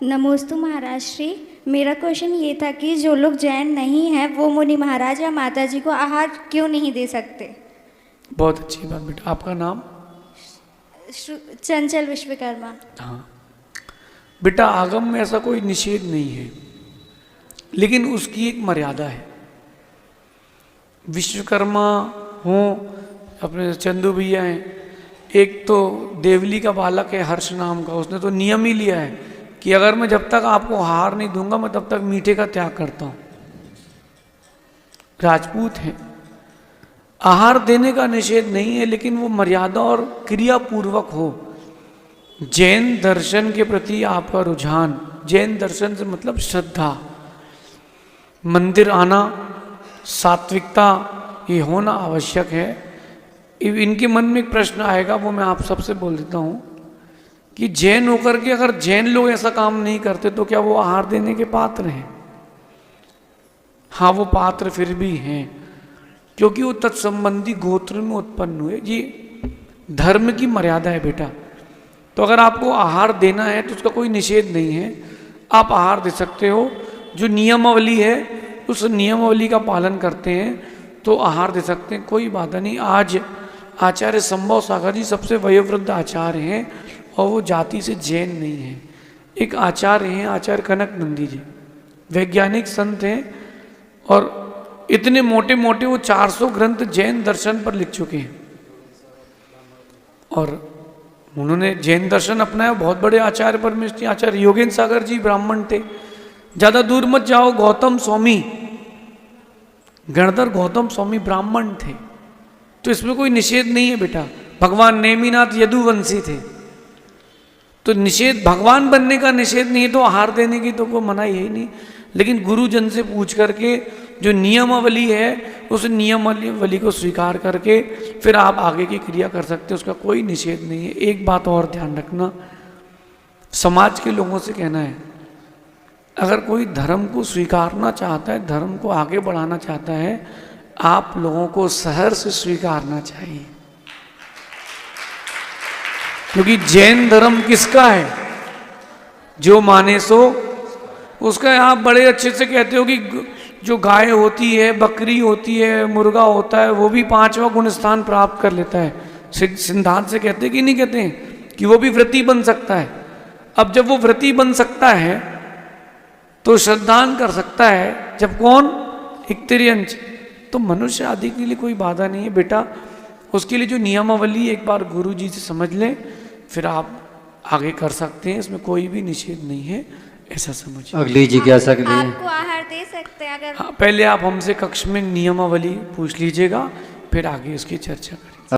नमोस्तु महाराज श्री। मेरा क्वेश्चन ये था कि जो लोग जैन नहीं हैं वो मुनि महाराज या माता जी को आहार क्यों नहीं दे सकते? बहुत अच्छी बात बेटा। आपका नाम? चंचल विश्वकर्मा। हाँ बेटा, आगम में ऐसा कोई निषेध नहीं है, लेकिन उसकी एक मर्यादा है। विश्वकर्मा हो, अपने चंदू भैया हैं, एक तो देवली का बालक है हर्ष नाम का, उसने तो नियम ही लिया है कि अगर मैं जब तक आपको आहार नहीं दूंगा मैं तब तक मीठे का त्याग करता हूं। राजपूत हैं, आहार देने का निषेध नहीं है, लेकिन वो मर्यादा और क्रिया पूर्वक हो। जैन दर्शन के प्रति आपका रुझान, जैन दर्शन से मतलब श्रद्धा, मंदिर आना, सात्विकता, ये होना आवश्यक है। इनके मन में एक प्रश्न आएगा, वो मैं आप सबसे बोल देता हूं कि जैन होकर के अगर जैन लोग ऐसा काम नहीं करते तो क्या वो आहार देने के पात्र हैं? हाँ, वो पात्र फिर भी हैं, क्योंकि वो तत्संबंधी गोत्र में उत्पन्न हुए। ये धर्म की मर्यादा है बेटा। तो अगर आपको आहार देना है तो उसका कोई निषेध नहीं है, आप आहार दे सकते हो। जो नियमावली है उस नियमावली का पालन करते हैं तो आहार दे सकते हैं, कोई बाधा नहीं। आज आचार्य संभव सागर जी सबसे वयोवृद्ध आचार्य हैं और वो जाति से जैन नहीं है। एक आचार्य हैं आचार्य कनक नंदी जी, वैज्ञानिक संत हैं और इतने मोटे मोटे वो 400 ग्रंथ जैन दर्शन पर लिख चुके हैं और उन्होंने जैन दर्शन अपनाया। बहुत बड़े आचार्य परमेश्वरी आचार्य योगेंद्र सागर जी ब्राह्मण थे। ज्यादा दूर मत जाओ, गौतम स्वामी, गणधर गौतम स्वामी ब्राह्मण थे। तो इसमें कोई निषेध नहीं है बेटा। भगवान नेमिनाथ यदुवंशी थे, तो निषेध, भगवान बनने का निषेध नहीं है, तो आहार देने की तो कोई मना ही नहीं। लेकिन गुरुजन से पूछ करके जो नियमावली है उस नियमावली को स्वीकार करके फिर आप आगे की क्रिया कर सकते हैं, उसका कोई निषेध नहीं है। एक बात और ध्यान रखना, समाज के लोगों से कहना है, अगर कोई धर्म को स्वीकारना चाहता है, धर्म को आगे बढ़ाना चाहता है, आप लोगों को सहर्ष स्वीकारना चाहिए। क्योंकि जैन धर्म किसका है? जो माने सो उसका। आप बड़े अच्छे से कहते हो कि जो गाय होती है, बकरी होती है, मुर्गा होता है, वो भी 5वां गुण स्थान प्राप्त कर लेता है। सिद्धांत से कहते कि नहीं कहते हैं कि वो भी व्रती बन सकता है। अब जब वो व्रती बन सकता है तो श्रद्धान कर सकता है, जब कौन? इक्तिरियंच। तो मनुष्य आदि के लिए कोई बाधा नहीं है बेटा। उसके लिए जो नियमावली एक बार गुरु जी से समझ लें, फिर आप आगे कर सकते हैं, इसमें कोई भी निषेध नहीं है, ऐसा समझिए। अगली जिज्ञासा के लिए आपको आहार दे सकते हैं अगर? हाँ, पहले आप हमसे कक्ष में नियमावली पूछ लीजिएगा, फिर आगे उसकी चर्चा करें।